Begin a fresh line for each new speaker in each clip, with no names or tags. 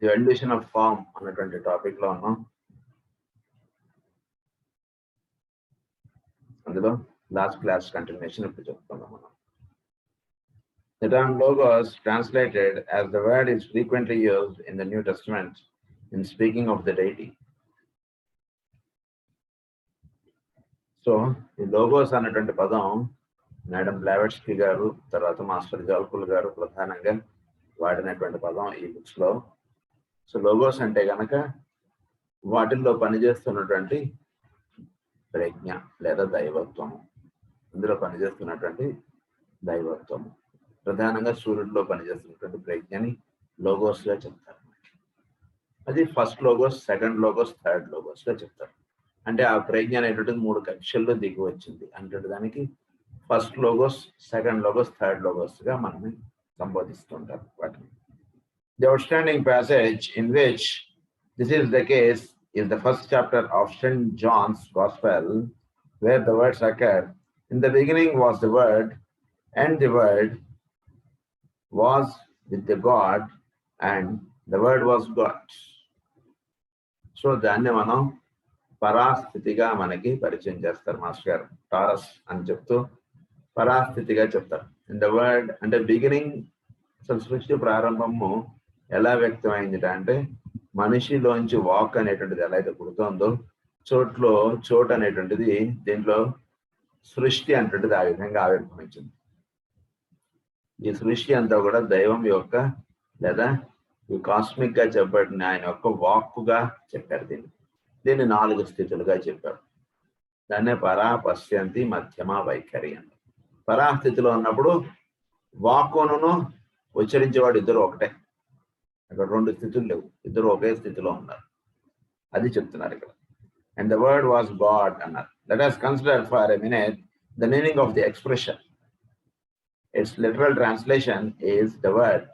The evolution of form అన్నటువంటి topic లో ఉన్నాం. అందులో లాస్ట్ క్లాస్ కంటిన్యూషన్ ఇప్పుడు చెప్తున్నాం మనం. The term logos translated as the word is frequently used in the New Testament in speaking of the deity. So ఈ logos అన్నటువంటి పదం మేడం బ్లావెట్స్కీ గారు, తర్వాత మాస్టర్ జాల్కుల్ గారు ప్రధానంగా వాడినటువంటి పదం ఈ బుక్స్ లో. సో లోగోస్ అంటే కనుక వాటిల్లో పనిచేస్తున్నటువంటి ప్రజ్ఞ లేదా దైవత్వము, ఇందులో పనిచేస్తున్నటువంటి దైవత్వము, ప్రధానంగా సూర్యుడిలో పనిచేస్తున్నటువంటి ప్రజ్ఞని లోగోస్ గా చెప్తారు. అది first logos, second logos, third logos గా చెప్తారు. అంటే ఆ ప్రజ్ఞ అనేటువంటిది 3 కక్షల్లో దిగి వచ్చింది అంటే దానికి first logos, second logos, third logos గా మనం సంబోధిస్తుంటారు వాటిని. The outstanding passage in which this is the case is the first chapter of St. John's Gospel, where the words occur, "In the beginning was the Word, and the Word was with the God, and the Word was God." So దాన్ని మనం పరాస్థితిగా మనకి పరిచయం చేస్తారు master గారు. Taurus అని చెప్తూ పరాస్థితిగా చెప్తారు. In the word అంటే బిగినింగ్, అసలు సృష్టి ప్రారంభము ఎలా వ్యక్తమైంది అంటే మనిషిలోంచి వాక్ అనేటువంటిది ఎలా అయితే పుడుతుందో చోటు అనేటువంటిది దీంట్లో సృష్టి అనేటువంటిది ఆ విధంగా ఆవిర్భవించింది. ఈ సృష్టి అంతా కూడా దైవం యొక్క లేదా ఈ కాస్మిక్ గా చెప్పబడిన ఆయన యొక్క వాక్కుగా చెప్పారు. దీన్ని 4 స్థితులుగా చెప్పారు. దాన్నే పరా, పశ్యంతి, మధ్యమ, వైఖరి అని. పరాస్థితిలో ఉన్నప్పుడు వాక్కును ఉచ్చరించేవాడు ఇద్దరు ఒకటే, అక్కడ 2 స్థితులు లేవు, ఇద్దరు ఒకే స్థితిలో ఉన్నారు. అది చెప్తున్నారు ఇక్కడ. And the word was God అన్నారు. Let us consider for a minute the meaning of the expression. Its literal translation is the word,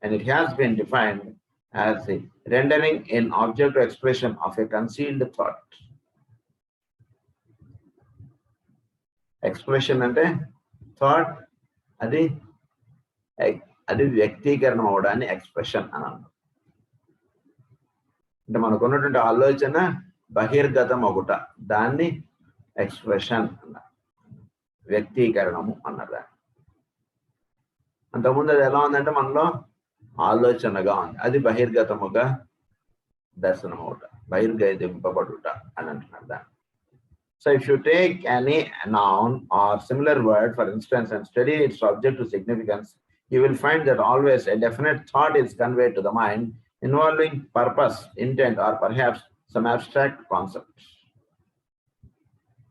and it has been defined as the rendering in object expression of a concealed thought. Expression అంటే thought, అది వ్యక్తీకరణ అవడాన్ని expression అని అన్నాం. అంటే మనకున్నటువంటి ఆలోచన బహిర్గతం ఒకట, దాన్ని ఎక్స్ప్రెషన్ అన్నారు, వ్యక్తీకరణము అన్నారు. అంతకుముందు అది ఎలా ఉందంటే మనలో ఆలోచనగా ఉంది, అది బహిర్గతముగా దర్శనం అవుట, బహిర్గతింపబడుట అని అంటున్నారు దాన్ని. So if you take any noun or similar word, for instance, and study its objective significance, you will find that always a definite thought is conveyed to the mind involving purpose, intent, or perhaps some abstract concept.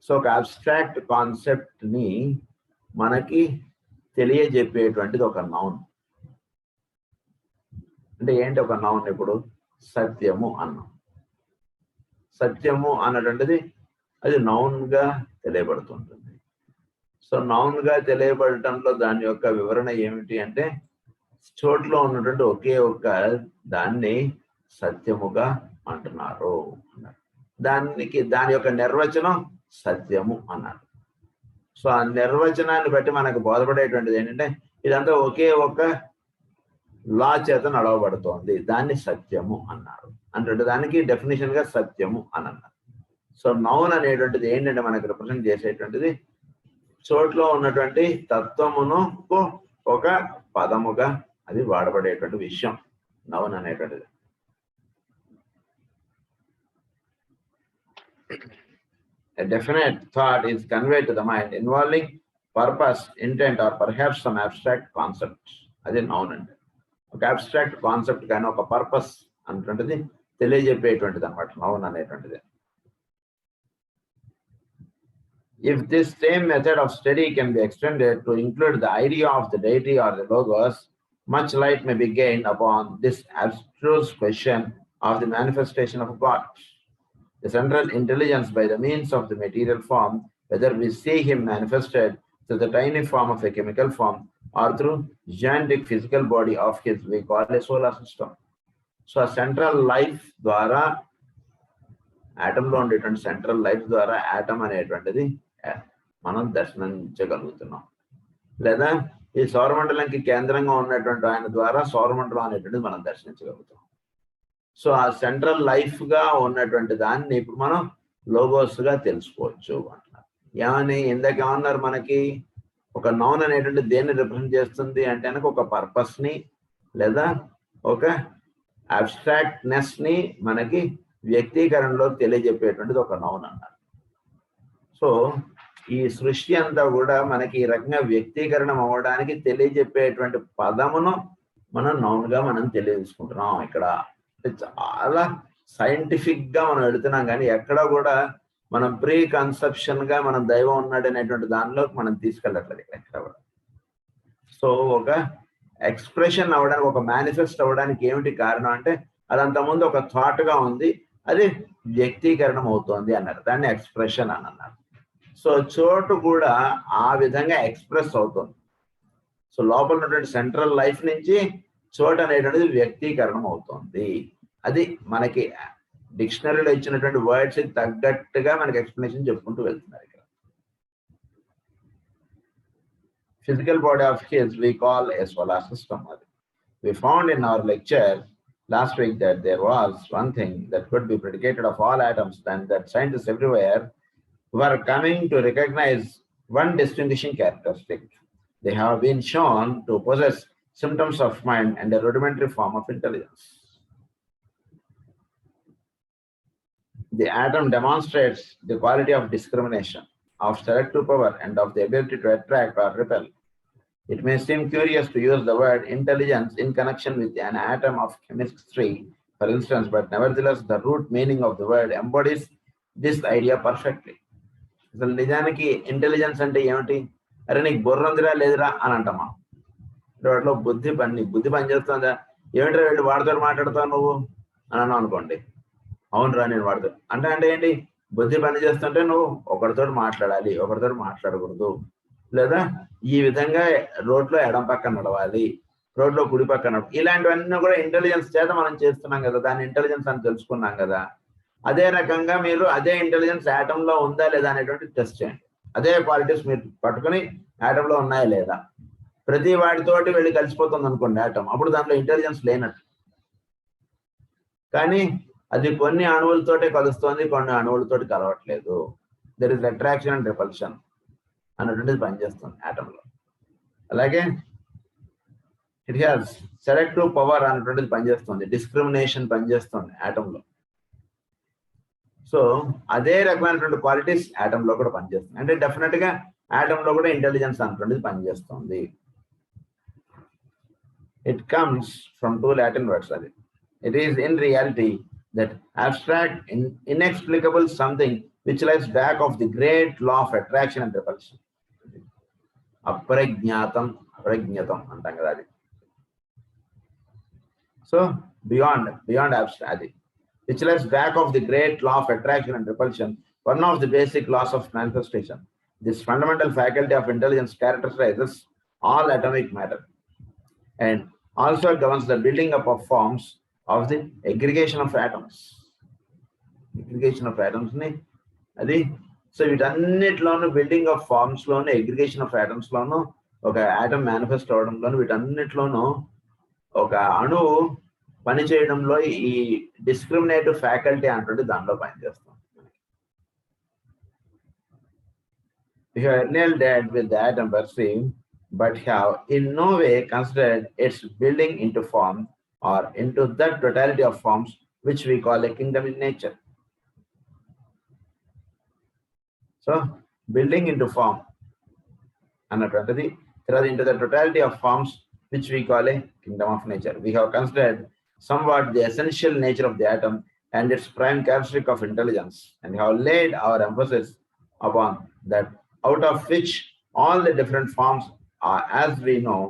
So abstract concept ni manaki తెలియజెప్పేటువంటిది ఒక noun. అంటే ఏంటి ఒక noun? ఇప్పుడు సత్యము అన్నాం. సత్యము అన్నటువంటిది అది నౌన్ గా తెలియబడుతుంటుంది. సో నౌన్ గా తెలియబడటంలో దాని యొక్క వివరణ ఏమిటి అంటే చోట్లో ఉన్నటువంటి ఒకే ఒక్క దాన్ని సత్యముగా అంటున్నారు అన్నారు. దాని యొక్క నిర్వచనం సత్యము అన్నారు. సో ఆ నిర్వచనాన్ని బట్టి మనకు బోధపడేటువంటిది ఏంటంటే ఇదంతా ఒకే ఒక్క లా చేత నడవబడుతోంది, దాన్ని సత్యము అన్నారు. అంటే దానికి డెఫినేషన్ గా సత్యము అని అన్నారు. సో నౌన్ అనేటువంటిది ఏంటంటే మనకు రిప్రజెంట్ చేసేటువంటిది చోట్లో ఉన్నటువంటి తత్వమును ఒక పదముగా అది వాడబడేటువంటి విషయం నౌన్ అనేటువంటిది. A definite thought is conveyed to the mind involving purpose, intent, or perhaps some abstract concept. అది నౌన్ అంటే ఒక అబ్స్ట్రాక్ట్ కాన్సెప్ట్ కానీ ఒక పర్పస్ అనేటువంటిది తెలియజెప్పేటువంటిది అనమాట నౌన్ అనేటువంటిది. If this same method of study can be extended to include the idea of the deity or the logos, much light may be gained upon this abstruse question of the manifestation of God, the central intelligence by the means of the material form, whether we see him manifested through the tiny form of a chemical form or through gigantic physical body of his we call a solar system. So a central life ద్వారా ఆటంలో ఉండేటువంటి central life ద్వారా atom అనేటువంటిది మనం దర్శించగలుగుతున్నాం. లేదా ఈ సౌరమండలంకి కేంద్రంగా ఉన్నటువంటి ఆయన ద్వారా సౌరమండలం అనేటువంటిది మనం దర్శించగలుగుతాం. సో ఆ సెంట్రల్ లైఫ్ గా ఉన్నటువంటి దాన్ని ఇప్పుడు మనం లోగోస్ గా తెలుసుకోవచ్చు అంటున్నారు. ఏమని ఇందాక ఏమన్నారు, మనకి ఒక నౌన్ అనేటువంటి దేన్ని రిప్రజెంట్ చేస్తుంది అంటే కనుక ఒక పర్పస్ ని లేదా ఒక అబ్స్ట్రాక్ట్నెస్ ని మనకి వ్యక్తీకరణలో తెలియజెప్పేటువంటిది ఒక నౌన్ అన్నారు. సో ఈ సృష్టి అంతా కూడా మనకి ఈ రకంగా వ్యక్తీకరణం అవ్వడానికి తెలియజెప్పేటువంటి పదమును మనం నౌన్ గా మనం తెలియజేసుకుంటున్నాం. ఇక్కడ చాలా సైంటిఫిక్ గా మనం వెళుతున్నాం, కానీ ఎక్కడ కూడా మనం ప్రీ కన్సెప్షన్ గా మనం దైవం ఉన్నాడు అనేటువంటి దానిలోకి మనం తీసుకెళ్ళట్లేదు ఎక్కడ కూడా. సో ఒక ఎక్స్ప్రెషన్ అవ్వడానికి, ఒక మేనిఫెస్ట్ అవ్వడానికి ఏమిటి కారణం అంటే అదంత ముందు ఒక థాట్ గా ఉంది, అది వ్యక్తీకరణం అవుతోంది అన్నారు, దాన్ని ఎక్స్ప్రెషన్ అని అన్నారు. సో చోటు కూడా ఆ విధంగా ఎక్స్ప్రెస్ అవుతుంది. సో లోపల ఉన్నటువంటి సెంట్రల్ లైఫ్ నుంచి చోటు అనేటువంటిది వ్యక్తీకరణం అవుతుంది. అది మనకి డిక్షనరీలో ఇచ్చినటువంటి వర్డ్స్ తగ్గట్టుగా మనకి ఎక్స్ప్లెనేషన్ చెప్పుకుంటూ వెళ్తున్నారు. ఇక్కడ physical body of his we call a solar system. We found in our lecture last week that there was one thing that could be predicated of all atoms, and that scientists everywhere were coming to recognize one distinguishing characteristic. They have been shown to possess symptoms of mind and a rudimentary form of intelligence. The atom demonstrates the quality of discrimination, of selective power, and of the ability to attract or repel. It may seem curious to use the word intelligence in connection with an atom of chemistry, for instance, but nevertheless, the root meaning of the word embodies this idea perfectly. అసలు నిజానికి intelligence అంటే ఏమిటి? అరే నీకు బుర్ర ఉందిరా లేదురా అని అంటామా? వాటిలో బుద్ధి పని చేస్తుందా? ఏమిట్రా వెళ్ళి వాడితో మాట్లాడుతావు నువ్వు అని అన్నావు అనుకోండి, అవునురా నేను వాడుతా అంటే ఏంటి? బుద్ధి పని చేస్తుంటే నువ్వు ఒకరితో మాట్లాడాలి, ఒకరితో మాట్లాడకూడదు, లేదా ఈ విధంగా రోడ్లో ఎడం పక్కన నడవాలి, రోడ్లో కుడి పక్కన, ఇలాంటివన్నీ కూడా ఇంటెలిజెన్స్ చేత మనం చేస్తున్నాం కదా, దాన్ని ఇంటెలిజెన్స్ అని తెలుసుకున్నాం కదా. అదే రకంగా మీరు అదే ఇంటెలిజెన్స్ యాటంలో ఉందా లేదా అనేటువంటి టెస్ట్ చేయండి. అదే క్వాలిటీస్ మీరు పట్టుకుని యాటంలో ఉన్నాయా లేదా, ప్రతి వాటితోటి వెళ్ళి కలిసిపోతుంది అనుకోండి యాటం, అప్పుడు దాంట్లో ఇంటెలిజెన్స్ లేనట్టు. కానీ అది కొన్ని అణువులతోటే కలుస్తోంది, కొన్ని అణువులతోటి కలవట్లేదు. There is attraction and repulsion అన్నటువంటిది పనిచేస్తుంది యాటంలో. అలాగే ఇట్ హ్యాస్ సెలెక్టివ్ పవర్ అన్నటువంటిది పనిచేస్తుంది, డిస్క్రిమినేషన్ పనిచేస్తుంది యాటంలో. సో అదే రకమైనటువంటి క్వాలిటీస్ యాటంలో కూడా పనిచేస్తుంది. అంటే డెఫినెట్ గా యాటంలో కూడా ఇంటెలిజెన్స్ అన్నటువంటిది పనిచేస్తుంది. It comes from 2 Latin words. అది it is in reality that abstract, inexplicable something which lies back of the great law of attraction and repulsion. Aprajnatam antam kada adi. So beyond abstract, which lies back of the great law of attraction and repulsion, one of the basic laws of manifestation. This fundamental faculty of intelligence characterizes all atomic matter and also governs the building up of forms of the aggregation of atoms. Aggregation of atoms ni adi. So వీటన్నిటిలోనూ building of forms లోను, aggregation of atoms లోను, ఒక atom manifest అవడంలోను, వీటన్నిటిలోనూ ఒక అణువు పనిచేయడంలో ఈ discriminative faculty అంటే దాంట్లో పనిచేస్తాం. We have earlier dealt with the atom perceived, but have in no way considered its building into form or into that totality of forms which we call a kingdom in nature. So building into form another into the totality of forms which we call a kingdom of nature. We have considered somewhat the essential nature of the atom and its prime characteristic of intelligence, and have laid our emphasis upon that, out of which all the different forms are, as we know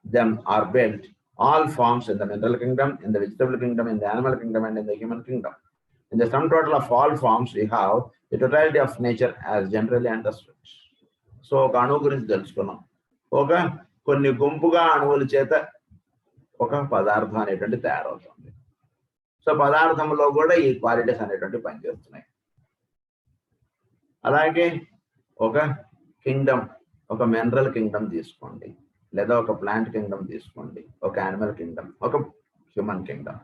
them, are built. All forms in the mineral kingdom, in the vegetable kingdom, in the animal kingdom, and in the human kingdom. In the sum total of all forms, we have the totality of nature as generally understood. So, ఒక అణువు గురించి తెలుసుకున్నాం. ఒక కొన్ని గుంపుగా అణువుల చేత ఒక పదార్థం అనేటువంటి తయారవుతుంది. సో పదార్థంలో కూడా ఈ క్వాలిటీస్ అనేటువంటి పనిచేస్తున్నాయి. అలాగే ఒక కింగ్డమ్, ఒక మినరల్ కింగ్డమ్ తీసుకోండి, లేదా ఒక ప్లాంట్ కింగ్డమ్ తీసుకోండి, ఒక యానిమల్ కింగ్డమ్, ఒక హ్యూమన్ కింగ్డమ్.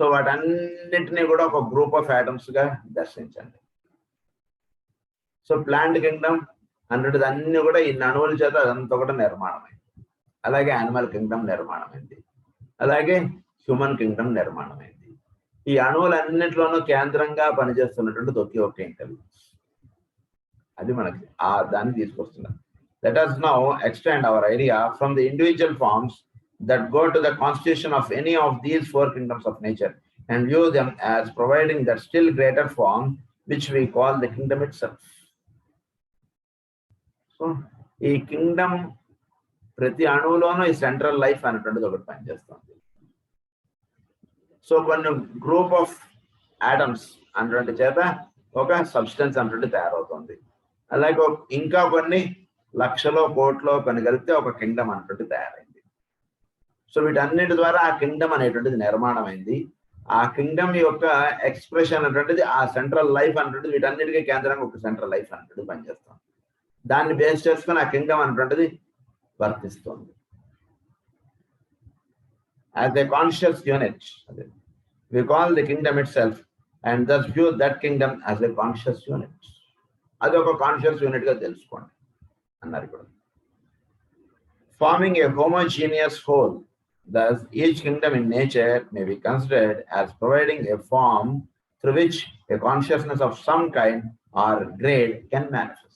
సో వాటన్నిటినీ కూడా ఒక గ్రూప్ ఆఫ్ ఆటమ్స్ గా దర్శించండి. సో ప్లాంట్ కింగ్డమ్ అన్నది అన్ని కూడా ఈ అణువుల చేత అదంతా కూడా నిర్మాణమైంది. అలాగే యానిమల్ కింగ్డమ్ నిర్మాణమైంది. అలాగే హ్యూమన్ కింగ్డమ్ నిర్మాణమైంది. ఈ అణువులన్నింటిలోనూ కేంద్రంగా పనిచేస్తున్నటువంటి ఒకే ఒక ఇంటెలిజెన్స్, అది మనకి దాన్ని తీసుకొస్తున్నారు. Let us now extend our idea from the individual forms that go to the constitution of any of these four kingdoms of nature and view them as providing that still greater form which we call the kingdom itself. So, ఈ Kingdom ప్రతి అణువులోనూ ఈ central life అనేటువంటిది ఒకటి పనిచేస్తుంది. So కొన్ని group of atoms అన్నటువంటి చేత ఒక సబ్స్టెన్స్ అన్నటువంటి తయారవుతుంది. అలాగే ఇంకా కొన్ని లక్షలో కోట్లో కొన్ని కలిపితే ఒక కింగ్డమ్ అన్నటువంటి తయారైంది. సో వీటన్నిటి ద్వారా ఆ కింగ్డమ్ అనేటువంటిది నిర్మాణం అయింది. ఆ కింగ్డమ్ యొక్క ఎక్స్ప్రెషన్ అనేటువంటిది ఆ సెంట్రల్ లైఫ్ అనేటువంటిది వీటన్నిటికీ కేంద్రంగా ఒక సెంట్రల్ లైఫ్ అనేటువంటిది పనిచేస్తుంది. దాన్ని బేస్ చేసుకుని ఆ కింగ్డమ్ అనేటువంటిది వర్తిస్తుంది. As a conscious unit, we call the kingdom itself and thus view that kingdom as a conscious unit. అది ఒక కాన్షియస్ యూనిట్ గా తెలుసుకోండి అన్నారు ఇక్కడ. Forming a homogeneous whole, thus each kingdom in nature may be considered as providing a form through which a consciousness of some kind or grade can manifest.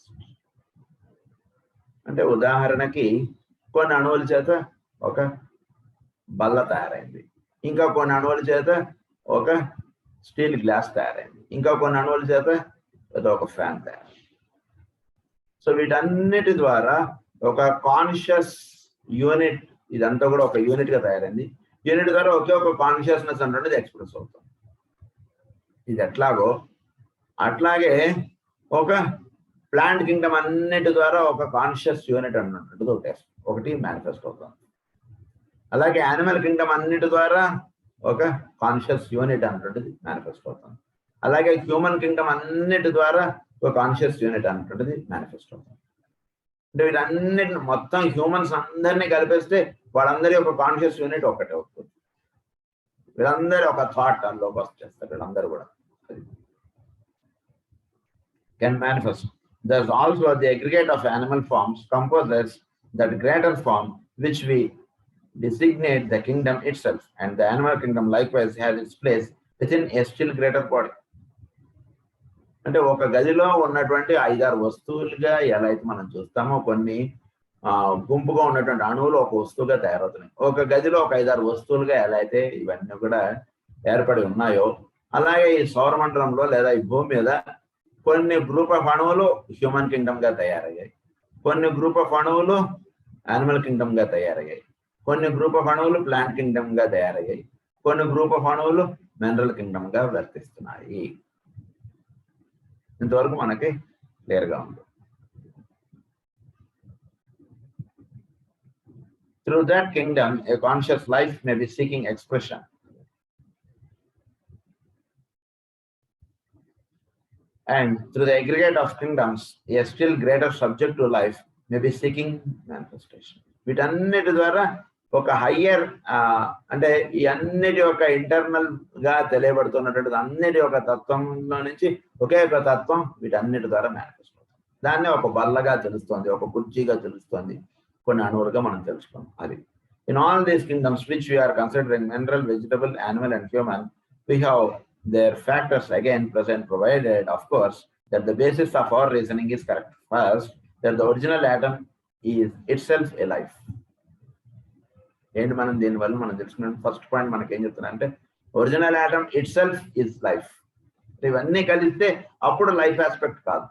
అంటే ఉదాహరణకి కొన్ని అణువుల చేత ఒక బల్ల తయారైంది, ఇంకా కొన్ని అణువుల చేత ఒక స్టీల్ గ్లాస్ తయారైంది, ఇంకా కొన్ని అణువుల చేత ఒక ఫ్యాన్ తయారైంది. సో వీటన్నిటి ద్వారా ఒక కాన్షియస్ యూనిట్, ఇదంతా కూడా ఒక యూనిట్ గా తయారైంది. యూనిట్ ద్వారా ఒకే ఒక కాన్షియస్నెస్ అనేది ఎక్స్ప్రెస్ అవుతుంది. ఇది ఎట్లాగో అట్లాగే ఒక ప్లాంట్ కింగ్డమ్ అన్నిటి ద్వారా ఒక కాన్షియస్ యూనిట్ అన్నటువంటిది ఒకటి మేనిఫెస్ట్ అవుతుంది. అలాగే యానిమల్ కింగ్డమ్ అన్నిటి ద్వారా ఒక కాన్షియస్ యూనిట్ అన్నటువంటిది మేనిఫెస్ట్ అవుతుంది. అలాగే హ్యూమన్ కింగ్డమ్ అన్నిటి ద్వారా ఒక కాన్షియస్ యూనిట్ అన్నటువంటిది మేనిఫెస్ట్ అవుతుంది. అంటే వీటన్నిటిని మొత్తం హ్యూమన్స్ అందరినీ కలిపేస్తే వాళ్ళందరి ఒక కాన్షియస్ యూనిట్ ఒకటే అవుతుంది. వీళ్ళందరూ ఒక థాట్ అందులోకి వచ్చేస్తారు. వీళ్ళందరూ కూడా can manifest. Thus also the aggregate of animal forms composes that greater form which we designate the kingdom itself, and the animal kingdom likewise has its place within a still greater body. అంటే ఒక గదిలో ఉన్నటువంటి 5-6 వస్తువులుగా ఎలా అయితే మనం చూస్తామో, కొన్ని గుంపుగా ఉన్నటువంటి అణువులు ఒక వస్తువుగా తయారవుతున్నాయి. ఒక గదిలో ఒక 5-6 వస్తువులుగా ఎలా అయితే ఇవన్నీ కూడా ఏర్పడి ఉన్నాయో, అలాగే ఈ సౌరమండలంలో లేదా ఈ భూమి మీద కొన్ని గ్రూప్ ఆఫ్ అణువులు హ్యూమన్ కింగ్డమ్ గా తయారయ్యాయి, కొన్ని గ్రూప్ ఆఫ్ అణువులు యానిమల్ కింగ్డమ్ గా తయారయ్యాయి, కొన్ని గ్రూప్ ఆఫ్ అణువులు ప్లాంట్ కింగ్డమ్ గా తయారయ్యాయి, కొన్ని గ్రూప్ ఆఫ్ అణువులు మినరల్ కింగ్డమ్ గా వర్తిస్తున్నాయి. ఇంతవరకు మనకి క్లియర్ గా ఉంది. Through that kingdom, a conscious life may be seeking expression. And through the aggregate of kingdoms, a still greater subject to life may be seeking manifestation. వీటన్నిటి ద్వారా ఒక higher అంటే ఈ అన్నిటి యొక్క ఇంటర్నల్ గా తెలియబడుతున్నటువంటి అన్నిటి యొక్క తత్వంలో నుంచి ఒకే ఒక తత్వం వీటన్నిటి ద్వారా మేనిఫెస్ట్ అవుతుంది. దాన్ని ఒక బల్లగా తెలుస్తుంది, ఒక కుర్చీగా తెలుస్తుంది, కొన్ని అణువులుగా మనం తెలుసుకున్నాం. అది in all these kingdoms which we are considering mineral, vegetable, animal and human, we have their factors again present, provided of course that the basis of our reasoning is correct. First, that the original atom is itself a life. ఏంటి మనం దీనివల్ల మనం తెలుసుకున్న first point మనకి ఏం చెప్తున్నా అంటే, original atom it self is life. ఇవన్నీ కలిస్తే అప్పుడు లైఫ్ ఆస్పెక్ట్ కాదు.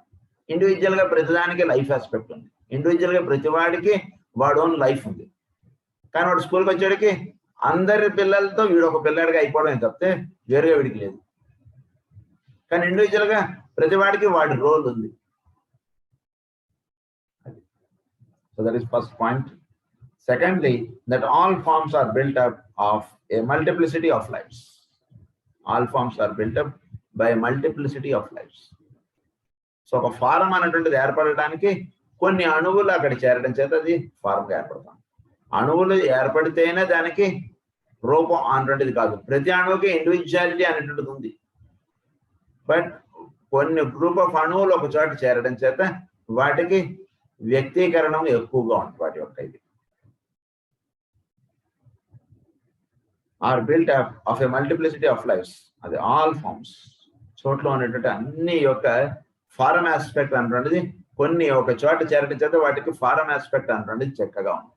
ఇండివిజువల్ గా ప్రతిదానికి లైఫ్ ఆస్పెక్ట్ ఉంది. ఇండివిజువల్ గా ప్రతి వాడికి వాడు ఓన్ లైఫ్ ఉంది. కానీ వాడు స్కూల్కి వచ్చేటికి అందరి పిల్లలతో వీడు ఒక పిల్లాడిగా అయిపోవడం తప్పితే వేరుగా వీడికి లేదు. కానీ ఇండివిజువల్ గా ప్రతి వాడికి వాడి రోల్ ఉంది. So that is first point. Secondly, that all forms are built up of a multiplicity of lives. All forms are built up by a multiplicity of lives. So ఒక ఫారం అనేటువంటిది ఏర్పడటానికి కొన్ని అణువులు అక్కడ చేరడం చేత అది ఫారంగా ఏర్పడతాం. అణువులు ఏర్పడితేనే దానికి రూపం అనేటువంటిది కాదు. ప్రతి అణువుకి ఇండివిజువాలిటీ అనేటువంటిది ఉంది. బట్ కొన్ని గ్రూప్ ఆఫ్ అణువులు ఒక చోట చేరడం చేత వాటికి వ్యక్తీకరణం ఎక్కువగా ఉంటుంది. వాటి యొక్క ఇది are built up of a multiplicity of lifes, అది ఆల్ ఫార్మ్స్. చోట్ల ఉన్నటువంటి అన్ని యొక్క ఫారం ఆస్పెక్ట్ అనేటువంటిది కొన్ని ఒక చోట చేరడం చేత వాటికి ఫారం ఆస్పెక్ట్ అనేటువంటిది చక్కగా ఉంది.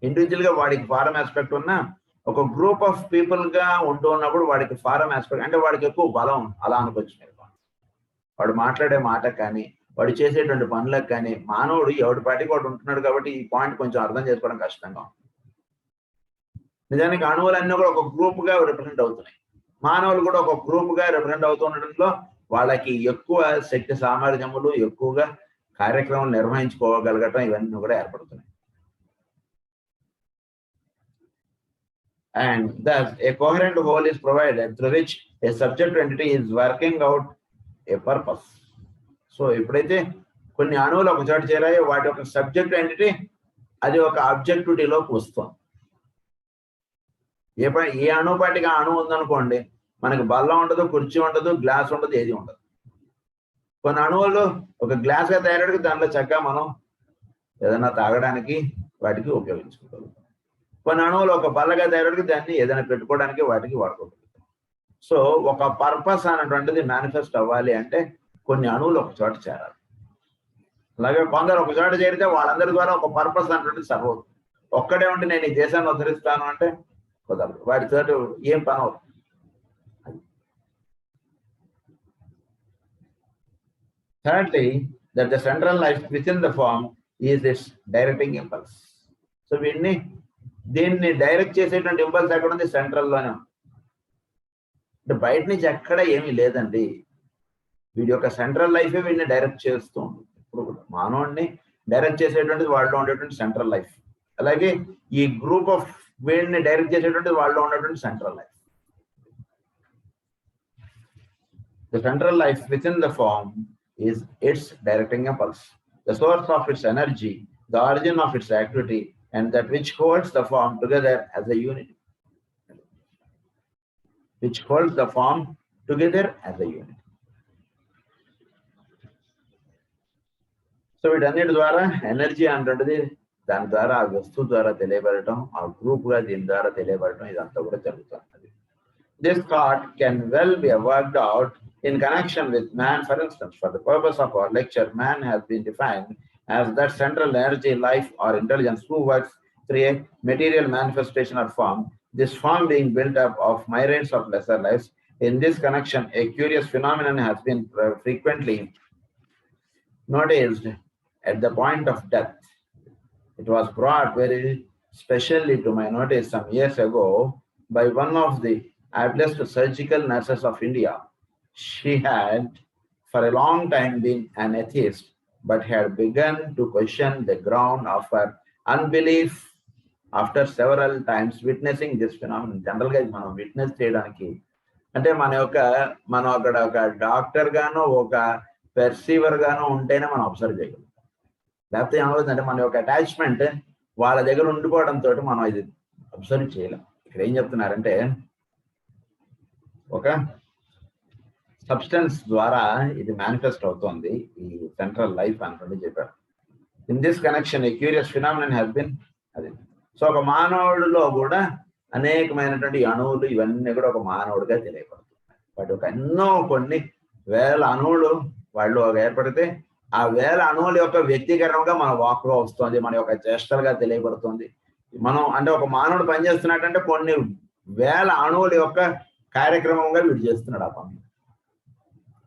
ఇండివిజువల్ గా వాడికి ఫారం ఆస్పెక్ట్ ఉన్నా ఒక గ్రూప్ ఆఫ్ పీపుల్ గా ఉంటూ ఉన్నప్పుడు వాడికి ఫారం ఆస్పెక్ట్ అంటే వాడికి ఎక్కువ బలం అలా అనుకోవచ్చు మీరు. వాడు మాట్లాడే మాట కానీ వాడు చేసేటువంటి పనులకు కానీ మానవుడు ఎవడి పాటికి వాడు ఉంటున్నాడు కాబట్టి ఈ పాయింట్ కొంచెం అర్థం చేసుకోవడం కష్టంగా ఉంది. నిజానికి అణువులన్నీ కూడా ఒక గ్రూప్ గా రిప్రజెంట్ అవుతున్నాయి. మానవులు కూడా ఒక గ్రూప్ గా రిప్రజెంట్ అవుతుండటంలో వాళ్ళకి ఎక్కువ శక్తి సామర్థ్యములు, ఎక్కువగా కార్యక్రమం నిర్వహించుకోగలగటం ఇవన్నీ కూడా ఏర్పడుతున్నాయి. And thus a coherent whole is provided through which a subject entity is working out a purpose. So ఎప్పుడైతే కొన్ని అణువులు ఒక చోట చేరాయో వాటి యొక్క సబ్జెక్ట్ ఎంటిటీ అది ఒక ఆబ్జెక్టివిటీలోకి వస్తుంది. ఏ అణువుపాటికి ఆ అణువు ఉందనుకోండి, మనకి బల్ల ఉండదు, కుర్చీ ఉండదు, గ్లాస్ ఉండదు, ఏది ఉండదు. కొన్ని అణువులు ఒక గ్లాస్ గా తయారడికి దాంట్లో చక్కగా మనం ఏదైనా తాగడానికి వాటికి ఉపయోగించుకోగలుగుతాం. కొన్ని అణువులు ఒక బల్లగా తయారడికి దాన్ని ఏదైనా పెట్టుకోవడానికి వాటికి వాడుకోగలుగుతాం. సో ఒక పర్పస్ అనేటువంటిది మేనిఫెస్ట్ అవ్వాలి అంటే కొన్ని అణువులు ఒక చోట చేరాలి. అలాగే కొందరు ఒక చోట చేరితే వాళ్ళందరి ద్వారా ఒక పర్పస్ అనేటువంటిది సర్వ్ అవుతుంది. ఒక్కడే ఉండి నేను ఈ దేశాన్ని ఉద్ధరిస్తాను అంటే కుదరదు, వాటి తోటి ఏం పని అవుతుంది. Thirdly, that the central life within the form is its directing impulse. So దీన్ని డైరెక్ట్ చేసేటువంటి ఇంపల్స్ ఎక్కడ ఉంది? సెంట్రల్లోనే ఉంది. అంటే బయట నుంచి ఎక్కడ ఏమీ లేదండి. వీడి యొక్క సెంట్రల్ లైఫే వీడిని డైరెక్ట్ చేస్తూ ఉంటుంది. ఇప్పుడు మానవుడిని డైరెక్ట్ చేసేటువంటిది వాళ్ళలో ఉండేటువంటి సెంట్రల్ లైఫ్. అలాగే ఈ గ్రూప్ ఆఫ్ వీడిని డైరెక్ట్ చేసేటువంటిది వాళ్ళలో ఉండేటువంటి central life. The central life within the form is its directing impulse, the source of its energy, the origin of its activity, and that which holds the form together as a unit. Which holds the form together as a unit. So వీటన్నిటి ద్వారా energy అంటుంటది, దాని ద్వారా ఆ వస్తువు ద్వారా తెలియబడటం, ఆ group గా దీని ద్వారా తెలియబడటం, ఇదంతా కూడా జరుగుతుంది. This thought can well be worked out in connection with man. For instance, for the purpose of our lecture, man has been defined as that central energy, life or intelligence who works through a material manifestation or form, this form being built up of myriads of lesser lives. In this connection, a curious phenomenon has been frequently noticed at the point of death. It was brought very specially to my notice some years ago by one of the ablest surgical nurses of India. She had for a long time been an atheist, but had begun to question the ground of her unbelief after several times witnessing this phenomenon. General గా మనం witness చేయడానికి అంటే మనం అక్కడ ఒక doctor గానో ఒక perceiver గానో ఉంటేనే మనం అబ్జర్వ్ చేయగలం. లేకపోతే ఏమవుతుందంటే మన యొక్క అటాచ్మెంట్ వాళ్ళ దగ్గర ఉండిపోవడంతో మనం ఇది అబ్జర్వ్ చేయలేం. ఇక్కడ ఏం చెప్తున్నారంటే ఒక సబ్స్టెన్స్ ద్వారా ఇది మేనిఫెస్ట్ అవుతోంది, ఈ సెంట్రల్ లైఫ్ అనుకుంటే చెప్పారు. In this connection A curious phenomenon has been అది. సో ఒక మానవుడిలో కూడా అనేకమైనటువంటి అణువులు ఇవన్నీ కూడా ఒక మానవుడిగా తెలియబడుతున్నాయి. వాటి ఒక ఎన్నో కొన్ని వేల అణువులు వాళ్ళు ఏర్పడితే ఆ వేల అణువుల యొక్క వ్యక్తీకరణగా మన వాక్గా వస్తుంది, మన యొక్క చేష్టలుగా తెలియబడుతుంది. మనం అంటే ఒక మానవుడు పనిచేస్తున్నట్టంటే కొన్ని వేల అణువుల యొక్క కార్యక్రమంగా వీడు చేస్తున్నాడు ఆ పని.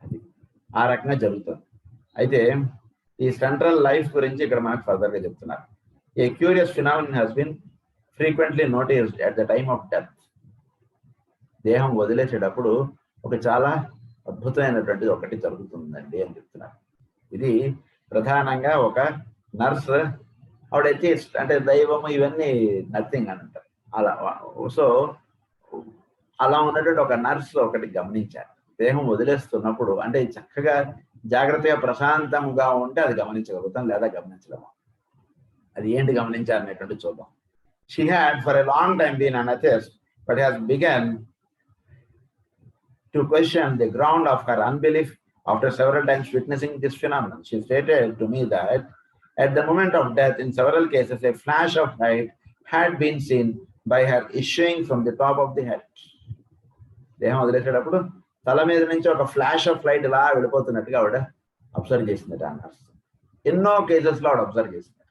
అది ఆ రకంగా జరుగుతుంది. అయితే ఈ సెంట్రల్ లైఫ్ గురించి ఇక్కడ మనకు ఫర్దర్ గా చెప్తున్నారు. A curious phenomenon has been frequently noticed at the time of death. దేహం వదిలేసేటప్పుడు ఒక చాలా అద్భుతమైనటువంటిది ఒకటి జరుగుతుందండి అని చెప్తున్నారు. ఇది ప్రధానంగా ఒక నర్స్, ఆవిడైతే అంటే దైవము ఇవన్నీ నథింగ్ అని అంటారు అలా. సో అలా ఉన్నటువంటి ఒక నర్స్ ఒకటి గమనించారు. దేహం వదిలేస్తున్నప్పుడు అంటే చక్కగా జాగ్రత్తగా ప్రశాంతంగా ఉంటే అది గమనించగలుగుతాం, లేదా గమనించలేము. అది ఏంటి గమనించారు అనేటువంటి చూద్దాం. She had for a long time been an atheist, but has begun to question the ground of her unbelief after several times witnessing this phenomenon. She stated to me that at the moment of death, in several cases, a flash of light had been seen by her issuing from the top of the head. దేహం వదిలేసేటప్పుడు తల మీద నుంచి ఒక flash of light ఇలా వెళ్ళిపోతున్నట్టుగా ఆవిడ observe చేసిందట అన్నారు. ఎన్నో కేసెస్లో ఆవిడ అబ్జర్వ్ చేసింది.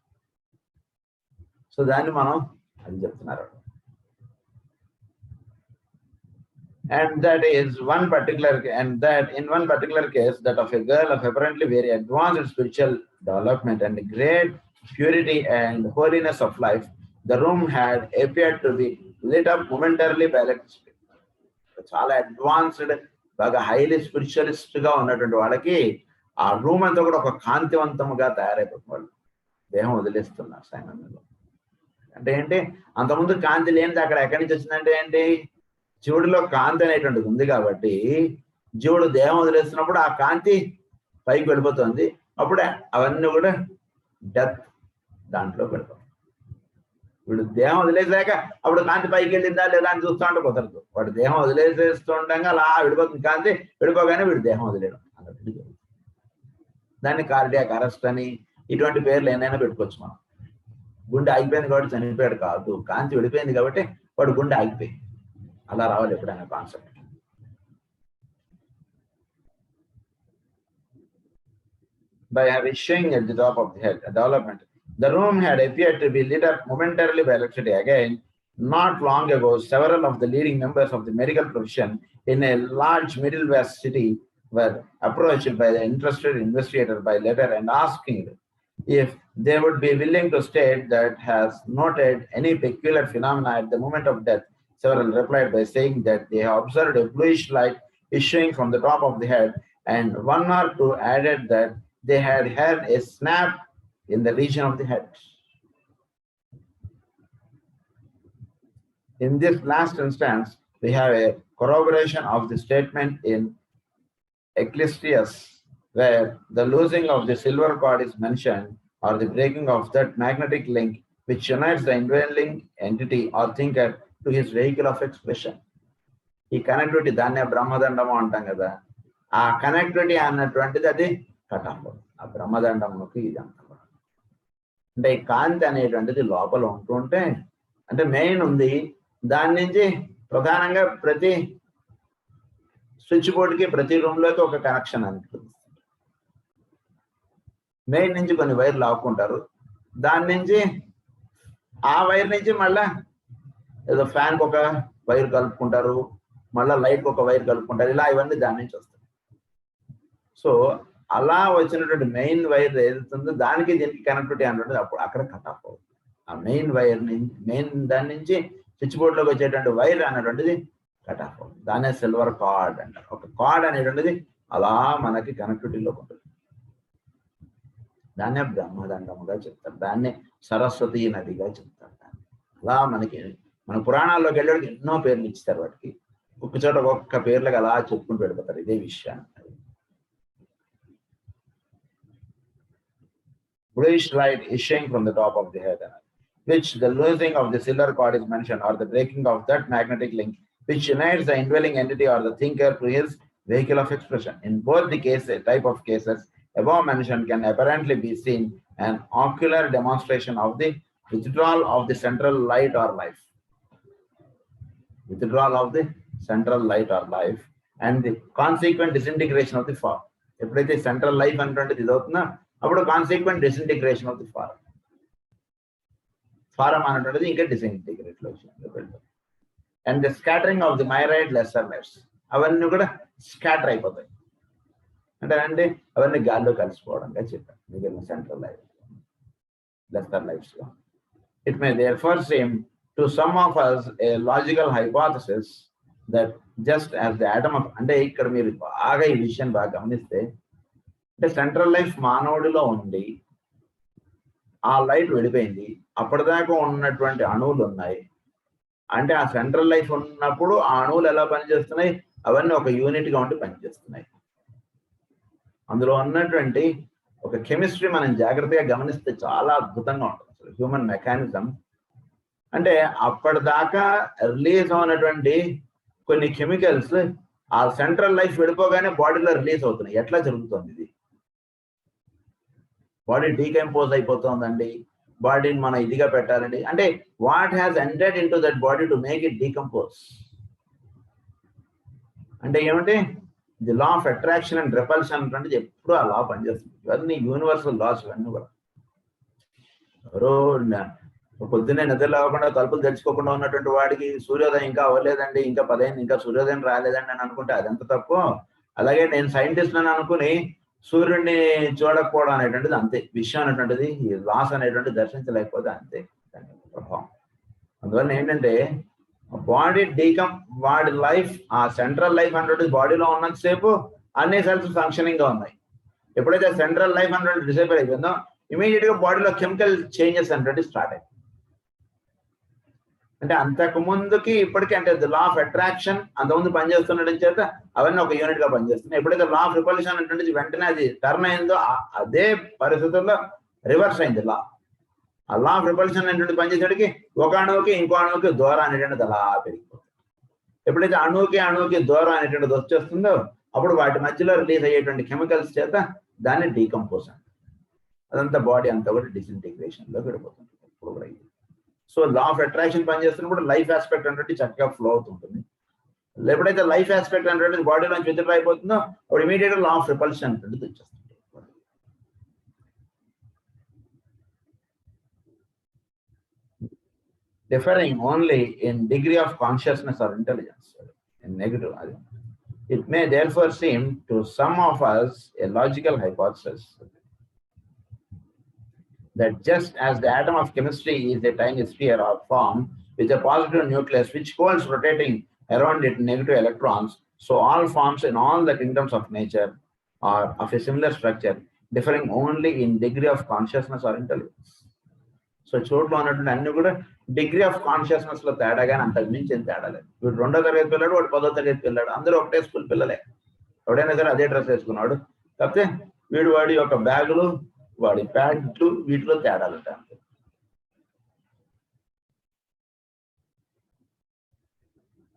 సో దాన్ని మనం అది చెప్తున్నారు. And that is one particular, and that in one particular case, that of a girl of apparently very advanced spiritual development and great purity and holiness of life, the room had appeared to be lit up momentarily by electricity. చాలా advanced, బాగా highly spiritualist గా ఉన్నటువంటి వాళ్ళకి ఆ room అంతా కూడా ఒక కాంతివంతముగా తయారైపోతుంది. వాళ్ళు దేహం వదిలేస్తున్నారు సమయంలో. అంటే ఏంటి, అంతకుముందు కాంతి లేనిది అక్కడ ఎక్కడి నుంచి వచ్చిందంటే ఏంటి, జీవుడిలో కాంతి అనేటువంటిది ఉంది కాబట్టి జీవుడు దేహం వదిలేస్తున్నప్పుడు ఆ కాంతి పైకి వెళ్ళిపోతుంది. అప్పుడే అవన్నీ కూడా డెత్ దాంట్లో వెళ్ళిపోతుంది. వీడు దేహం వదిలేసాక అప్పుడు కాంతి పైకి వెళ్ళిందా లేదా అని చూస్తూ ఉంటే కుదరదు. వాడు దేహం వదిలేసేస్తుండగా అలా విడిపోతుంది కాంతి, విడిపోగానే వీడు దేహం వదిలేయడం అన్నట్టు. దాన్ని కార్డియాక్ అరెస్ట్ అని ఇటువంటి పేర్లు ఏమైనా పెట్టుకోవచ్చు మనం. గుండె ఆగిపోయింది కాబట్టి చనిపోయాడు కాదు, కాంతి విడిపోయింది కాబట్టి వాడు గుండె ఆగిపోయింది. అలా రావాలి ఎప్పుడైనా concept. By her issuing at the top of the head, development, the room had appeared to be lit up momentarily by electricity. Again, not long ago, several of the leading members of the medical profession in a large Middle West city were approached by the interested investigator by letter and asking if they would be willing to state that has noted any peculiar phenomena at the moment of death. Several replied by saying that they have observed a bluish light issuing from the top of the head, and one or two added that they had heard a snap in the region of the head. In this last instance, we have a corroboration of the statement in Ecclesiastes, where the losing of the silver cord is mentioned, or the breaking of that magnetic link which unites the indwelling entity or thinker to his vehicle of expression. ఈ connectivity, దాన్నే బ్రహ్మదండము అంటాం కదా, ఆ connectivity అన్నటువంటిది అది cut off. ఆ బ్రహ్మదండముకి ఇది అంటాం. అంటే ఈ కాంతి అనేటువంటిది లోపల ఉంటుంటే, అంటే మెయిన్ ఉంది, దాని నుంచి ప్రధానంగా ప్రతి స్విచ్ బోర్డుకి ప్రతి రూమ్లోకి ఒక కనెక్షన్ అనుకుంటుంది. మెయిన్ నుంచి కొన్ని వైర్లు లాక్కుంటారు, దాని నుంచి ఆ వైర్ నుంచి మళ్ళా ఏదో ఫ్యాన్కి ఒక వైర్ కలుపుకుంటారు, మళ్ళీ లైట్కి ఒక వైర్ కలుపుకుంటారు, ఇలా ఇవన్నీ దాని నుంచి వస్తాయి. సో అలా వచ్చినటువంటి మెయిన్ వైర్ ఏదైతుందో దానికి దీనికి కనెక్టివిటీ అన్నట్టు అప్పుడు అక్కడ కట్ ఆఫ్ అవుతుంది. ఆ మెయిన్ వైర్ నుంచి, మెయిన్ దాని నుంచి స్విచ్ బోర్డులోకి వచ్చేటువంటి వైర్ అన్నటువంటిది కట్ ఆఫ్ అవుతుంది. దాన్నే సిల్వర్ కార్డ్ అంటారు. ఒక కార్డ్ అనేటువంటిది అలా మనకి కనెక్టివిటీలో ఉంటుంది. దాన్నే బ్రహ్మదండముగా చెప్తారు, దాన్నే సరస్వతి నదిగా చెప్తారు. అలా మనకి మన పురాణాల్లోకి వెళ్ళడానికి ఎన్నో పేర్లు ఇస్తారు వాటికి. ఒక్క చోట ఒక్క పేర్లకు అలా చెప్పుకుంటూ వెళ్ళిపోతారు ఇదే విషయాన్ని. Bluish light issuing from the top of the head, which the losing of the silver cord is mentioned, or the breaking of that magnetic link which unites the indwelling entity or the thinker to his vehicle of expression. In both the cases, type of cases above mentioned, can apparently be seen an ocular demonstration of the withdrawal of the central light or life. Withdrawal of the central light or life and the consequent disintegration of the form. ఎప్పుడైతే central life అనేటువంటిది ఇది అవుతుందో అప్పుడు consequent disintegration of the form. Form అనేటువంటిది ఇంకా disintegrate లో వెళ్తుంది. And the scattering of the myriad lesser lives, అవన్నీ కూడా స్కాటర్ అయిపోతాయి. అంటే అవన్నీ గాల్లో కలిసిపోవడంగా చెప్పారు మిగిలిన సెంట్రల్ లైఫ్ లెస్సర్ లైఫ్స్ లో. It may therefore seem to some of us a logical hypothesis that just as the atom of, అంటే ఇక్కడ మీరు బాగా ఈ విషయం బాగా గమనిస్తే, అంటే సెంట్రల్ లైఫ్ మానవుడిలో ఉండి ఆ లైట్ వెళ్ళిపోయింది, అప్పటిదాకా ఉన్నటువంటి అణువులు ఉన్నాయి. అంటే ఆ సెంట్రల్ లైఫ్ ఉన్నప్పుడు ఆ అణువులు ఎలా పనిచేస్తున్నాయి, అవన్నీ ఒక యూనిట్ గా ఉండి పనిచేస్తున్నాయి. అందులో ఉన్నటువంటి ఒక కెమిస్ట్రీ మనం జాగ్రత్తగా గమనిస్తే చాలా అద్భుతంగా ఉంటుంది. అసలు హ్యూమన్ మెకానిజం అంటే అప్పటిదాకా రిలీజ్ అవునటువంటి కొన్ని కెమికల్స్ ఆ సెంట్రల్ లైఫ్ వెళ్ళిపోగానే బాడీలో రిలీజ్ అవుతున్నాయి. ఎట్లా జరుగుతుంది ఇది? బాడీ డీకంపోజ్ అయిపోతుందండి, బాడీని మనం ఇదిగా పెట్టాలండి అంటే what has entered into that body to make it decompose అంటే ఏమంటే the law of attraction and repulsion అంటే ఎప్పుడు ఆ లా పనిచేస్తుంది. ఇవన్నీ యూనివర్సల్ లాస్ ఇవన్నీ కూడా. ఎవరో పొద్దున్నే నిద్ర లేకుండా తలుపులు తెరుచుకోకుండా ఉన్నటువంటి వాడికి సూర్యోదయం ఇంకా అవ్వలేదండి, ఇంకా 10 అయింది, ఇంకా సూర్యోదయం రాలేదండి అని అనుకుంటే అదంత తప్పు. అలాగే నేను సైంటిస్ట్ అని అనుకుని సూర్యుడిని చూడకపోవడం అనేటువంటిది అంతే. విషయం అనేటువంటిది ఈ లాస్ అనేటువంటిది దర్శించలేకపోతే అంతే ప్రభావం. అందువల్ల ఏంటంటే బాడీ వాడి లైఫ్ ఆ సెంట్రల్ లైఫ్ అనేటువంటిది బాడీలో ఉన్నంతసేపు అన్ని సెల్స్ ఫంక్షనింగ్ గా ఉన్నాయి. ఎప్పుడైతే సెంట్రల్ లైఫ్ అనేటువంటి డిసేబుల్ అయిపోయిందో ఇమీడియట్ గా బాడీలో కెమికల్ చేంజెస్ అనేటువంటి స్టార్ట్ అయ్యాయి. అంటే అంతకు ముందుకి ఇప్పటికీ అంటే లా ఆఫ్ అట్రాక్షన్ అంతకుముందు పనిచేస్తుండడం చేత అవన్నీ ఒక యూనిట్ గా పనిచేస్తున్నాయి. ఎప్పుడైతే లా ఆఫ్ రిపల్షన్ అనేటువంటిది వెంటనే అది టర్న్ అయిందో అదే పరిస్థితుల్లో రివర్స్ అయింది లా. ఆ లా ఆఫ్ రిపల్షన్ అనేటువంటి పనిచేసేటికి ఒక అణువుకి ఇంకో అణువుకి దూరం అనేటువంటిది అలా పెరిగిపోతుంది. ఎప్పుడైతే అణువుకి దూరం అనేటువంటిది వచ్చేస్తుందో అప్పుడు వాటి మధ్యలో రిలీజ్ అయ్యేటువంటి కెమికల్స్ చేత దాన్ని డీకంపోజ్ అంటారు. అదంతా బాడీ అంతా కూడా డిసింటిగ్రేషన్ లో గడిపోతుంది ఎప్పుడు కూడా. సో లా ఆఫ్ అట్రాక్షన్ పనిచేస్తున్నప్పుడు లైఫ్ ఆస్పెక్ట్ అంటే చక్కగా ఫ్లో అవుతుంటుంది. ఎప్పుడైతే లైఫ్ ఆస్పెక్ట్ అంటే బాడీలోంచి విత్డ్రా అయిపోతుందో అప్పుడు ఇమీడియట్ లా ఆఫ్ రిపల్షన్ అంటే వచ్చేస్తుంది. Differing only in degree of consciousness or intelligence in negative. It may therefore seem to some of us a logical hypothesis that just as the atom of chemistry is a tiny sphere or form with a positive nucleus which holds rotating around it negative electrons, so all forms in all the kingdoms of nature are of a similar structure, differing only in degree of consciousness or intelligence. So చోట్లో ఉన్నటువంటి అన్ని కూడా degree of consciousness లో తేడా కానీ అంతకు మించి ఏం తేడా లేదు. వీడు 2వ తరగతి పిల్లాడు, వాడు 10వ తరగతి పిల్లాడు, అందరూ ఒకటే స్కూల్ పిల్లలే. ఎవడైనా సరే అదే డ్రెస్ వేసుకున్నాడు. కాకపోతే వాడి యొక్క బ్యాగులు, వాడి ప్యాంట్లు వీటిలో తేడాలు ఉంటాయి.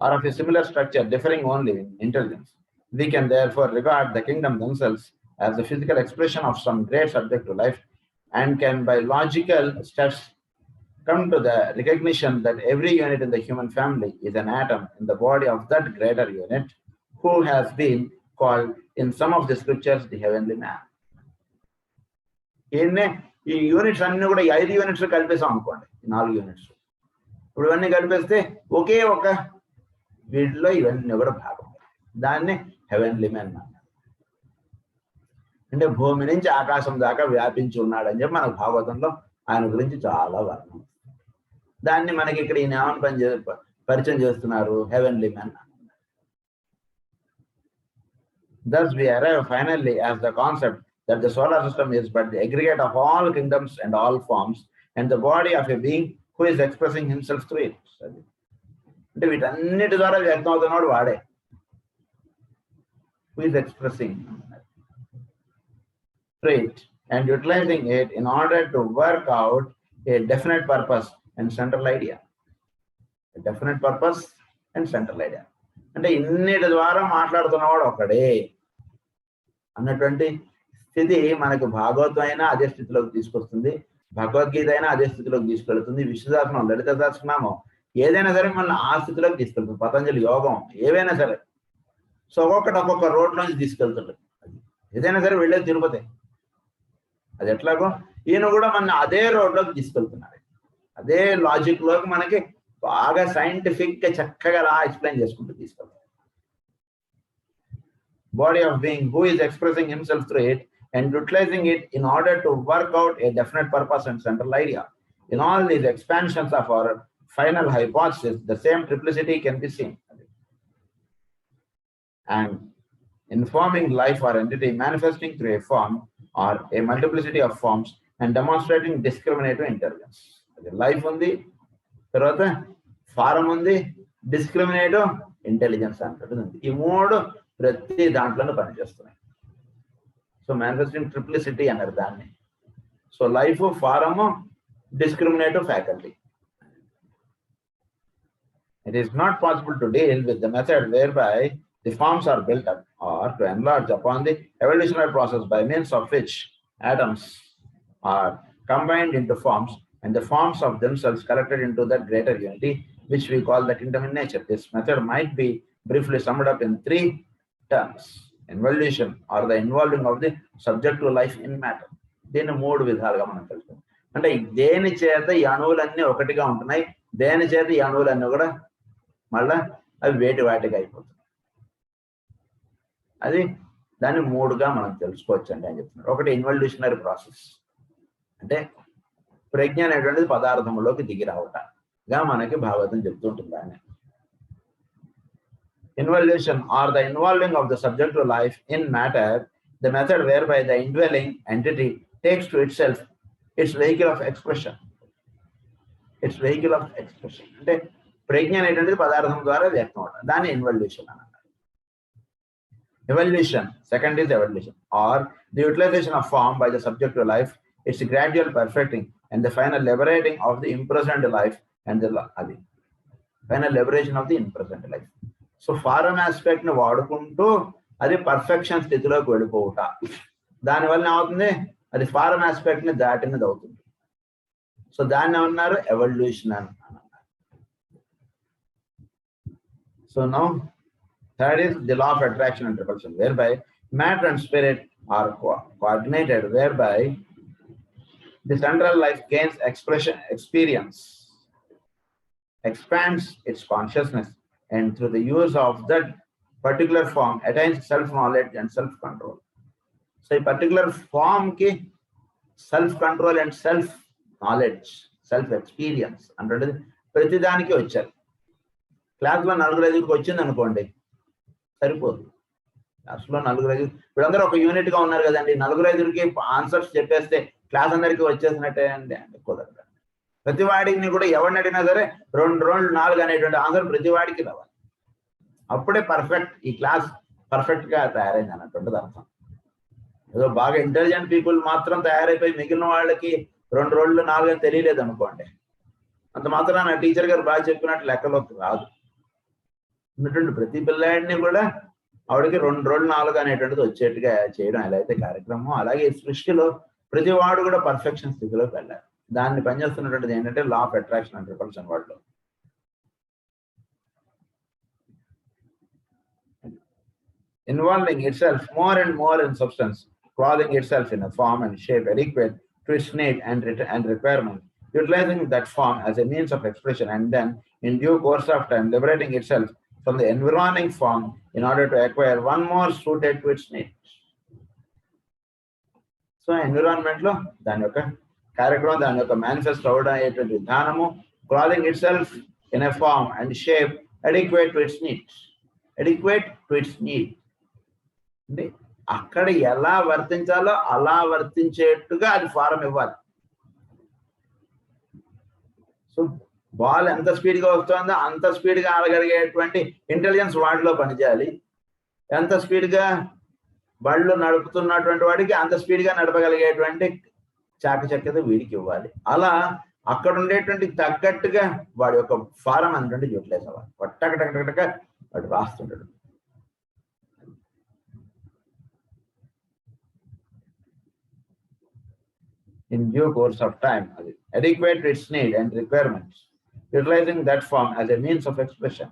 Are of a similar structure, differing only in intelligence. We can therefore regard the kingdom themselves as the physical expression of some great subject to life, and can by logical steps come to the recognition that every unit in the human family is an atom in the body of that greater unit, who has been called in some of the scriptures the heavenly man. ఈ units అన్ని కూడా 5 units కలిపేసాం అనుకోండి, 4 units. ఇప్పుడు ఇవన్నీ కలిపేస్తే ఒకే ఒక వీటిలో ఇవన్నీ కూడా భాగం. దాన్ని హెవెన్లీ మ్యాన్ అంటే భూమి నుంచి ఆకాశం దాకా వ్యాపించి ఉన్నాడని చెప్పి మనకు భాగవతంలో ఆయన గురించి చాలా వర్ణం. దాన్ని మనకి ఇక్కడ ఈయన ఏమని పరిచయం చేస్తున్నారు, heavenly man. Thus we arrive finally as the concept that the solar system is but the aggregate of all kingdoms and all forms and the body of a being who is expressing himself through it. అంటే వీటన్నిటి ద్వారా వ్యక్తం అవుతున్నాడు వాడే. Who is expressing through it and utilizing it in order to work out a definite purpose and central idea. A definite purpose and central idea. అంటే ఇన్నిటి ద్వారా మాట్లాడుతున్నవాడు ఒకడే అన్నటువంటి స్థితి మనకు భాగవతం అయినా అదే స్థితిలోకి తీసుకొస్తుంది, భగవద్గీత అయినా అదే స్థితిలోకి తీసుకెళ్తుంది, విష్ణుదాసనం, లలిత సహస్రనామం ఏదైనా సరే మన ఆ స్థితిలోకి తీసుకెళ్తుంది, పతంజలి యోగం ఏవైనా సరే. సో ఒక్కొక్క రోడ్లోంచి తీసుకెళ్తుంది. ఏదైనా సరే వెళ్ళేది తిరుపతి, అది ఎట్లాగో ఈయన కూడా మన అదే రోడ్లోకి తీసుకెళ్తున్నారు. అదే లాజిక్ లోకి మనకి బాగా సైంటిఫిక్ గా చక్కగా అలా ఎక్స్ప్లెయిన్ చేసుకుంటూ తీసుకెళ్తారు. Body of being who is expressing himself through it and utilizing it in order to work out a definite purpose and central idea. In all these expansions of our final hypothesis, the same triplicity can be seen. And informing life or entity manifesting through a form or a multiplicity of forms and demonstrating discriminative intelligence. Life ఉంది, తర్వాత form ఉంది, discriminative intelligence అంటుంది. ఈ 3 ప్రతి దాంట్లోనే పనిచేస్తున్నాయి. So manifesting ట్రిప్లిసిటీ అన్నారు దాన్ని. So life, form, discriminative faculty. It is not possible to deal with the method whereby the forms are built up or to enlarge upon the evolutionary process by means of which atoms are combined into forms and the forms of themselves collected into that greater unity, which we call that intimate nature. This method might be briefly summed up in three terms: involution or the involving of the subject to life in matter. దీన్ని మూడు విధాలుగా మనం తెలుసుకుంటాం. అంటే దేని చేత ఈ అణువులన్నీ ఒకటిగా ఉంటున్నాయి, దేని చేత ఈ అణువులన్నీ కూడా మళ్ళా అవి వేటి వాటిగా అయిపోతుంది. అది దాన్ని మూడుగా మనం తెలుసుకోవచ్చు అంటే అని చెప్తున్నారు. ఒకటి ఇన్వల్యూషనరీ ప్రాసెస్, అంటే ప్రజ్ఞ అనేటువంటిది పదార్థంలోకి దిగి రావటంగా మనకి భాగవతం చెప్తుంటుంది. దాన్ని involution or the involving of the subject to life in matter, the method whereby the indwelling entity takes to itself its vehicle of expression. Its vehicle of expression. అంటే ప్రజ్ఞ అనేటువంటిది పదార్థం ద్వారా వ్యక్తం అవుతుంది. దాన్ని ఇన్వల్యూషన్ అని అంటారు. Evolution, second is evolution, or the utilization of form by the subject to life, its gradual perfecting and the final liberating of the imprisoned life and the final liberation of the imprisoned life. So foreign aspect ని వాడుకుంటూ అది perfection స్థితిలోకి వెళ్ళిపోవుట, దానివల్ల ఏమవుతుంది, అది foreign aspect ని దాటినది అవుతుంది. So దాన్ని ఏమన్నారు, ఎవల్యూషన్ అని అన్నారు. So now third is the law of attraction and repulsion, whereby matter and spirit are coordinated, whereby the central life gains expression experience, expands its consciousness, and through the use of that particular form attains self-knowledge and self-control. So a particular form ki self-control and self-knowledge, self-experience అంటే ప్రతి దానికి వచ్చారు. క్లాస్లో 4-5కి వచ్చింది అనుకోండి, సరిపోదు. క్లాస్లో 4-5, ఇప్పుడందరూ ఒక యూనిట్గా ఉన్నారు కదండి, 4-5కి ఆన్సర్స్ చెప్పేస్తే క్లాస్ అందరికీ వచ్చేసినట్టే అండి, అంటే కుదరదు. ప్రతి వాడిని కూడా ఎవరిని అడిగినా సరే 2, 4 అనేటువంటి ఆన్సర్ ప్రతి వాడికి రావాలి. అప్పుడే పర్ఫెక్ట్, ఈ క్లాస్ పర్ఫెక్ట్గా తయారైంది అన్నటువంటిది అర్థం. ఏదో బాగా ఇంటెలిజెంట్ పీపుల్ మాత్రం తయారైపోయి మిగిలిన వాళ్ళకి 2, 4 అని తెలియలేదు అనుకోండి, అంత మాత్రం టీచర్ గారు బాగా చెప్పినట్టు లెక్కలోకి రాదు. ఉన్నటువంటి ప్రతి పిల్లాడిని కూడా ఆవిడకి 2, 4 అనేటువంటిది వచ్చేట్టుగా చేయడం ఎలా అయితే కార్యక్రమం, అలాగే సృష్టిలో ప్రతి వాడు కూడా పర్ఫెక్షన్ స్థితిలోకి వెళ్ళాలి. దాన్ని పనిచేస్తున్నటువంటిది ఏంటంటే లా ఆఫ్ అట్రాక్షన్ అండ్ రిపల్షన్ వాటిలో. Involving itself more and more in substance, clothing itself in a form and shape adequate to its need and requirement, utilizing that form as a means of expression, and then in due course of time liberating itself from the environing form in order to acquire one more suited to its needs. So environment lo dani yoka కార్యక్రమం, దాని యొక్క manifest అవడం అయ్యేటువంటి విధానము, clothing itself in a form and shape adequate to its needs, adequate to its need. అంటే అక్కడ ఎలా వర్తించాలో అలా వర్తించేట్టుగా అది ఫారం ఇవ్వాలి. సో బాల్ ఎంత స్పీడ్గా వస్తుందో అంత స్పీడ్గా ఆడగలిగేటువంటి ఇంటెలిజెన్స్ వాడిలో పనిచేయాలి. ఎంత స్పీడ్గా బళ్ళు నడుపుతున్నటువంటి వాడికి అంత స్పీడ్గా నడపగలిగేటువంటి చాకచక్యత వీడికి ఇవ్వాలి. అలా అక్కడ ఉండేటువంటి తగ్గట్టుగా వాడి యొక్క ఫారం అనేటువంటి యూటిలైజ్ అవ్వాలి. టక వాడు రాస్తుంటాడు. In due course of time, adequate to its need and requirements, utilizing that form as a means of expression,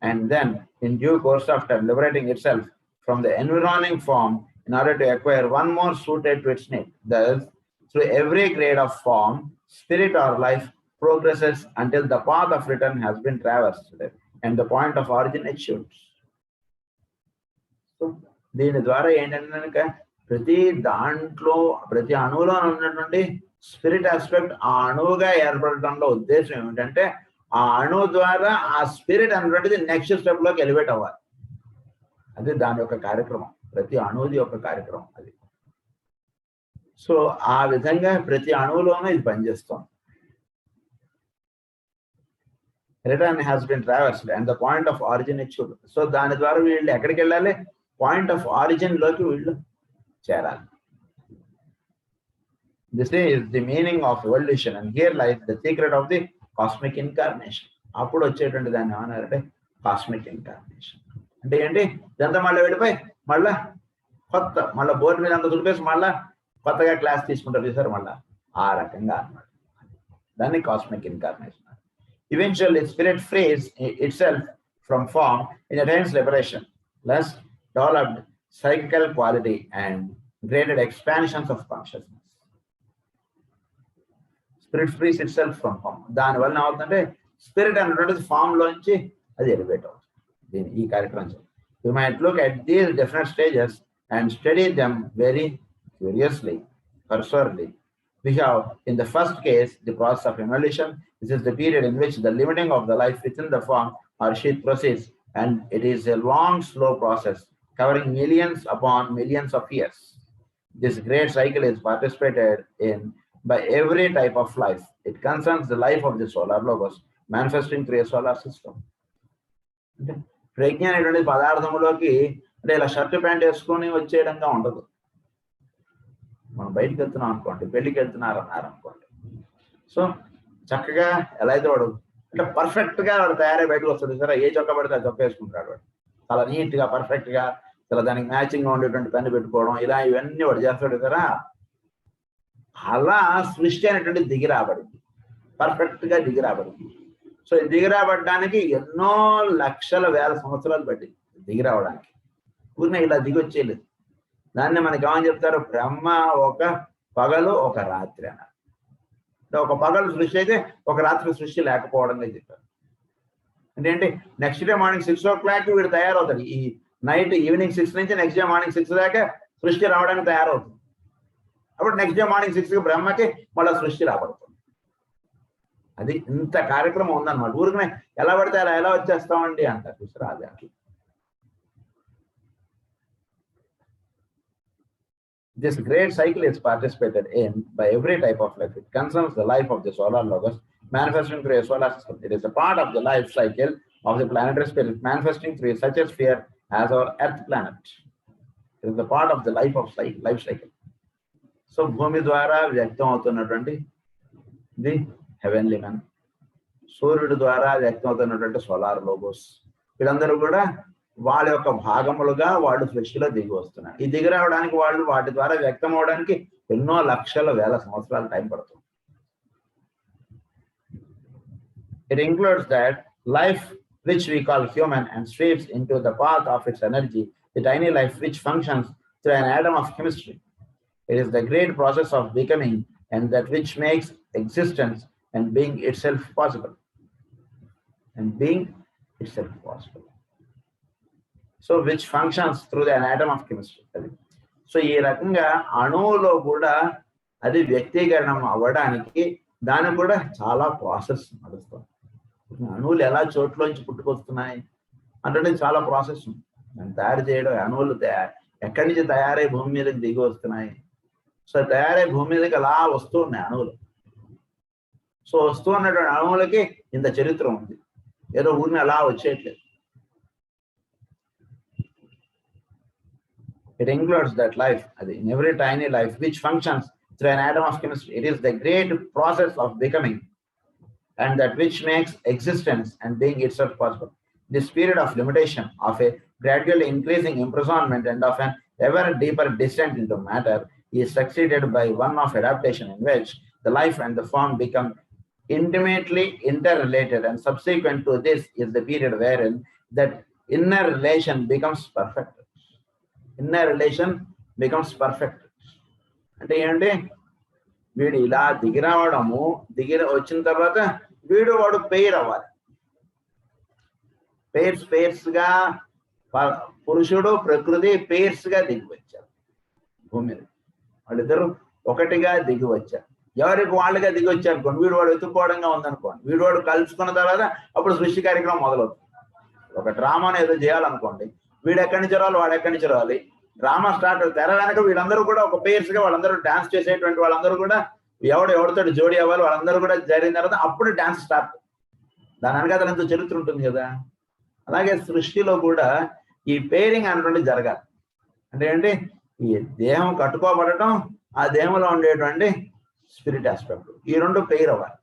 and then in due course of time liberating itself from the environing form in order to acquire one more suited to its need. Thus, through every grade of form, spirit or life progresses until the path of return has been traversed and the point of origin achieved. So, దీని ద్వారా ఏంటంటే ప్రతి దాంట్లో ప్రతి అణువులో ఉన్నటువంటి spirit aspect ఆ అణువుగా ఏర్పడటంలో ఉద్దేశం ఏమిటంటే ఆ అణువు ద్వారా ఆ స్పిరిట్ అనేటువంటిది నెక్స్ట్ స్టెప్ లోకి ఎలివేట్ అవ్వాలి. అది దాని యొక్క కార్యక్రమం, ప్రతి అణువుది యొక్క కార్యక్రమం అది. సో ఆ విధంగా ప్రతి అణువులోనూ ఇది పనిచేస్తుంది. Return has been traversed and the point of origin achieved. So దాని ద్వారా వీళ్ళు ఎక్కడికి వెళ్ళాలి, పాయింట్ ఆఫ్ ఆరిజిన్ లోకి వీళ్ళు చేరాలి. This is the meaning of evolution, and here lies the secret of the cosmic incarnation. అప్పుడు వచ్చేటువంటి దాన్ని ఏమన్నారంటే కాస్మిక్ ఇన్కార్నేషన్. అంటే ఏంటి, ఇదంతా మళ్ళీ వెళ్ళిపోయి మళ్ళా కొత్త మళ్ళీ బోర్డు మీద అంతా దుడిపేసి మళ్ళా కొత్తగా క్లాస్ తీసుకుంటారు చూసారు, మళ్ళా ఆ రకంగా అన్నమాట. దాన్ని cosmic incarnation. Eventually, spirit frees itself from form in attains liberation, thus developed psychical quality and graded expansions of consciousness. Spirit frees itself from form. దానివల్ల ఏమవుతుందంటే స్పిరిట్ అనేటువంటిది ఫామ్ లోంచి అది ఎలివేట్ అవుతుంది. దీని ఈ కార్యక్రమం you might look at these different stages and study them very curiously, cursorily. We have, in the first case, the process of evolution. This is the period in which the limiting of the life within the form or sheath proceeds, and it is a long, slow process covering millions upon millions of years. This great cycle is participated in by every type of life. It concerns the life of the solar logos manifesting through a solar system. ప్రజ్ఞ అనేటువంటి పదార్థంలోకి అంటే ఇలా shirt pant వేసుకొని వచ్చేయడంగా ఉండదు. మనం బయటికి వెళ్తున్నాం అనుకోండి, పెళ్లికి వెళ్తున్నారు అన్నారు అనుకోండి, సో చక్కగా ఎలా అయితే వాడు అంటే పర్ఫెక్ట్ గా వాడు తయారై బయటకు వస్తాడు సరే, ఏ చొక్క పడితే ఆ చొక్క వేసుకుంటాడు వాడు, చాలా నీట్ గా పర్ఫెక్ట్ గా చాలా దానికి మ్యాచింగ్ గా ఉండేటువంటి పెన్ను పెట్టుకోవడం ఇలా ఇవన్నీ వాడు చేస్తాడు కదా. అలా సృష్టి అనేటువంటి దిగిరాబడింది, పర్ఫెక్ట్ గా దిగిరాబడింది. సో ఈ దిగిరాబడడానికి ఎన్నో లక్షల వేల సంవత్సరాలు పట్టింది దిగిరావడానికి. ఊరినే ఇలా దిగొచ్చేయలేదు. దాన్ని మనకి ఏమని చెప్తారు, బ్రహ్మ ఒక పగలు ఒక రాత్రి అన్నారు. ఒక పగలు సృష్టి అయితే ఒక రాత్రి సృష్టి లేకపోవడంగా చెప్పారు. అంటే ఏంటి, నెక్స్ట్ డే మార్నింగ్ 6 o'clock వీడు తయారవుతాడు. ఈ నైట్ ఈవినింగ్ 6 నుంచి నెక్స్ట్ డే మార్నింగ్ 6 దాకా సృష్టి రావడానికి తయారవుతుంది. అప్పుడు నెక్స్ట్ డే మార్నింగ్ 6కి బ్రహ్మకి మళ్ళీ సృష్టి రాబడుతుంది. అది ఇంత కార్యక్రమం ఉందన్నమాట. ఊరికనే ఎలా పడితే అలా ఎలా వచ్చేస్తామండి అంటారు చూసారు. అది అట్లా. This great cycle is participated in by every type of life. It concerns the life of the solar logos manifesting through a solar system. It is a part of the life cycle of the planetary spirit manifesting through such a sphere as our Earth planet. It is a part of the life cycle. So భూమి ద్వారా వ్యక్తం అవుతున్నటువంటి the heavenly man, సూర్యుడి ద్వారా వ్యక్తం అవుతున్నటువంటి solar logos, వీళ్ళందరూ కూడా వాళ్ళ యొక్క భాగములుగా వాళ్ళు సృష్టిలో దిగి వస్తున్నారు. ఈ దిగి రావడానికి వాళ్ళు వాటి ద్వారా వ్యక్తం అవడానికి ఎన్నో లక్షల వేల సంవత్సరాల టైం పడుతుంది. It includes that life which we call human and sweeps into the path of its energy, the tiny life which functions through an atom of chemistry. It is the great process of becoming and that which makes existence and being itself possible. So which functions through an atom of chemistry. So ఈ రకంగా అణువులో కూడా అది వ్యక్తీకరణం అవ్వడానికి దానికి కూడా చాలా process నడుస్తుంది. అణువులు ఎలా చోట్లోంచి పుట్టుకొస్తున్నాయి అంటే చాలా ప్రాసెస్ ఉంది. దాన్ని తయారు చేయడం, అణువులు ఎక్కడి నుంచి తయారై భూమి మీదకి దిగి వస్తున్నాయి. సో తయారై భూమి మీదకి అలా వస్తూ ఉన్నాయి అణువులు. సో వస్తూ ఉన్నటువంటి అణువులకి ఇంత చరిత్ర ఉంది, ఏదో ఊరిని అలా వచ్చేయట్లేదు. It includes that life, in every tiny life which functions through an atom of chemistry. It is the great process of becoming and that which makes existence and being itself possible. This period of limitation, of a gradually increasing imprisonment and of an ever deeper descent into matter is succeeded by one of adaptation in which the life and the form become intimately interrelated, and subsequent to this is the period wherein that inner relation becomes perfect. Inner relation becomes perfect. అంటే ఏంటంటే వీడు ఇలా దిగి రావడము, వచ్చిన తర్వాత వీడు వాడు పెయిర్ అవ్వాలి. పెయిర్స్ గా పురుషుడు ప్రకృతి పెయిర్స్ గా దిగి వచ్చారు భూమి మీద. వాళ్ళిద్దరు ఒకటిగా దిగి వచ్చారు. ఎవరికి వాళ్ళుగా దిగి వచ్చారు అనుకోండి, వీడు వాడు వెతుక్కోవడంగా ఉందనుకోండి, వీడు వాడు కలుసుకున్న తర్వాత అప్పుడు సృష్టి కార్యక్రమం మొదలవుతుంది. ఒక డ్రామాను ఏదో చేయాలనుకోండి, వీడు ఎక్కడి నుంచి రావాలి, వాడు ఎక్కడి నుంచి రావాలి, డ్రామా స్టార్ట్. తెర వెనక వీళ్ళందరూ కూడా ఒక పేర్స్ గా వాళ్ళందరూ డాన్స్ చేసేటువంటి వాళ్ళందరూ కూడా ఎవరితో జోడి అవ్వాలి, వాళ్ళందరూ కూడా జరిగిన తర్వాత అప్పుడు డాన్స్ స్టార్ట్. దాని వెనక ఎంతో చరిత్ర ఉంటుంది కదా. అలాగే సృష్టిలో కూడా ఈ పేరింగ్ అనేటువంటి జరగాలి. అంటే ఏంటి, ఈ దేహం కట్టుకోబడటం, ఆ దేహంలో ఉండేటువంటి స్పిరిట్ ఆస్పెక్ట్, ఈ రెండు పెయిర్ అవ్వాలి.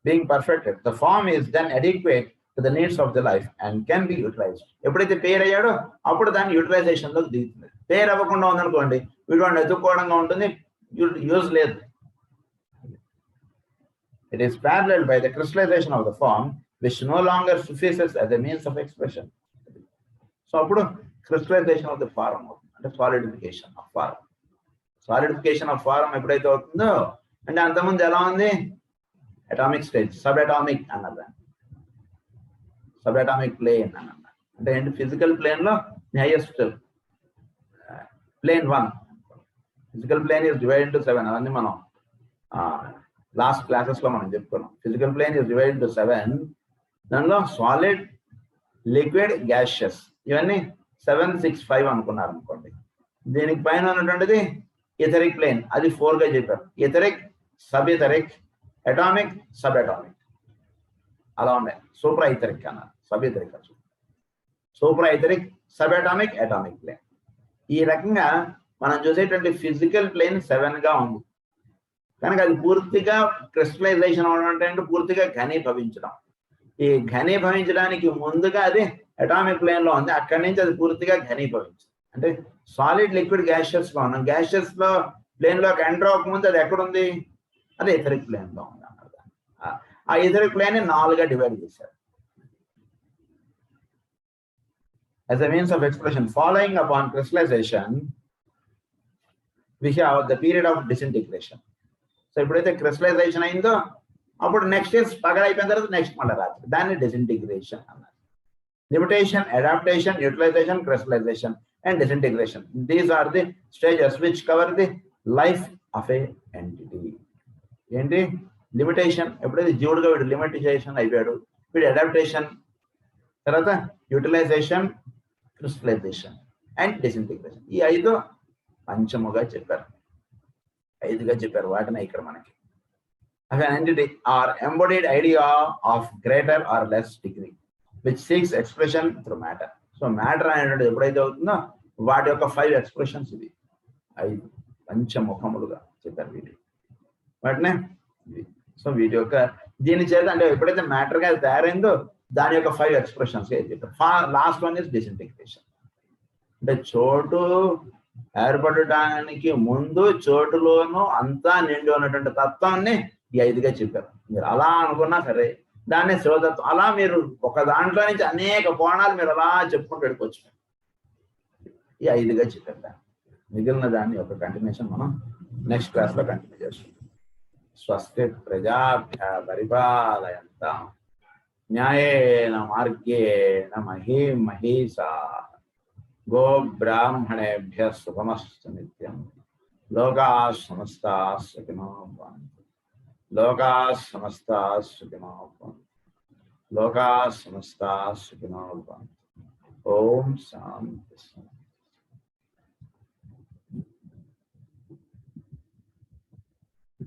being perfected. The form is then adequate to the needs of the life and can be utilized. ఎప్పుడైతే పేరు అయ్యాడో అప్పుడు దాన్ని యూటిలైజేషన్ లోకి దిగుతుంది. పేరు అవ్వకుండా ఉందనుకోండి, వీడు ఎదుర్కోవడంగా ఉంటుంది, యూజ్ లేదు. It is paralleled by the crystallization of the form, which no longer suffices as a means of expression. So అప్పుడు crystallization of the form అవుతుంది, అంటే solidification of form. Solidification of form ఎప్పుడైతే అవుతుందో, అంటే అంతకుముందు ఎలా ఉంది, అటామిక్ స్టేజ్, సబ్ అటామిక్ అన్నది, సబ్ అటామిక్ ప్లేన్ అన్నమాట. అంటే ఏంటి, ఫిజికల్ ప్లేన్ లో highest plane 1. Physical plane is divide into 7. అవన్నీ మనం లాస్ట్ క్లాసెస్ లో మనం చెప్పుకున్నాం. Physical plane is divide into 7. దానిలో సాలిడ్, లిక్విడ్, గ్యాషియస్ ఇవన్నీ 7, 6, 5 అనుకున్నారు అనుకోండి. దీనికి పైన ఉన్నటువంటిది ఇథరిక్ ప్లేన్, అది 4 గా చెప్పారు. Etheric, sub etheric, atomic, sub atomic అలా ఉన్నాయి. సూపర్ ఇథరిక్ అన్నారు, sub etheric, super etheric, sub atomic, atomic plane. ఈ రకంగా మనం చూసేటువంటి ఫిజికల్ ప్లేన్ 7 గా ఉంది. కనుక అది పూర్తిగా క్రిస్టలైజేషన్ అవడం అంటే పూర్తిగా ఘనీభవించడం. ఈ ఘనీభవించడానికి ముందుగా అది అటామిక్ ప్లేన్ లో ఉంది, అక్కడి నుంచి అది పూర్తిగా ఘనీభవించింది. అంటే సాలిడ్, లిక్విడ్, గ్యాషియస్ గా ఉన్నాం. గ్యాషియస్ లో ప్లేన్ లోకి ఎంటర్ అవ్వకముందు అది ఎక్కడుంది, అది ఇథరిక్ ప్లేన్ లో ఉంది అన్నమాట. ఆ ఇథరిక్ ప్లేన్ 4గా డివైడ్ చేశారు. As a means of expression, following upon crystallization, we have the period of disintegration. So ఎప్పుడైతే క్రిస్టలైజేషన్ అయిందో అప్పుడు నెక్స్ట్ ఇయర్స్ పగలైపోయిన తర్వాత నెక్స్ట్ మళ్ళీ రాత్రి, దాన్ని డిసింటిగ్రేషన్ అన్నారు. Limitation, adaptation, utilization, crystallization and disintegration, these are the stages which cover the life of a entity. ఏంటి, limitation, ఎప్పుడైతే జీవుడుగా వీడు లిమిటేషన్ అయిపోయాడు, వీడు అడాప్టేషన్, తర్వాత యూటిలైజేషన్, క్రిస్టలైజేషన్ అండ్ డిసింటిగ్రేషన్. ఈ 5 పంచముగా చెప్పారు, 5గా చెప్పారు. వాటిని ఇక్కడ మనకి an entity or embodied idea of greater or less degree which seeks expression through matter. So matter అనేటువంటి ఎప్పుడైతే అవుతుందో వాటి యొక్క 5 ఎక్స్ప్రెషన్స్ ఇవి 5 పంచముఖములుగా చెప్పారు వీటి వాటినే. సో వీటి యొక్క దీని చేత అంటే ఎప్పుడైతే మ్యాటర్ గా తయారైందో దాని యొక్క 5 ఎక్స్ప్రెషన్స్ చెప్పారు. Last one is disintegration. అంటే చోటు ఏర్పడటానికి ముందు చోటులోనూ అంతా నిండి ఉన్నటువంటి తత్వాన్ని ఈ 5గా చెప్పారు. మీరు అలా అనుకున్నా సరే, దాన్ని శివతత్వం, అలా మీరు ఒక దాంట్లో నుంచి అనేక కోణాలు మీరు అలా చెప్పుకుంటూ వెళ్ళిపోవచ్చు. ఈ 5గా చెప్పారు. మిగిలిన దాన్ని ఒక కంటిన్యూషన్ మనం నెక్స్ట్ క్లాస్ లో కంటిన్యూ చేస్తాం. స్వస్తి ప్రజాభ్య పరిపాలయంతాం న్యాయేన మార్గేణ మహీం మహీషాః గో బ్రాహ్మణేభ్యః శుభమస్తు నిత్యం. లోకాః సమస్తాః సుఖినో భవంతు. లోకాః సమస్తాః సుఖినో భవంతు. లోకాః సమస్తాః సుఖినో భవంతు. ఓం శాంతి.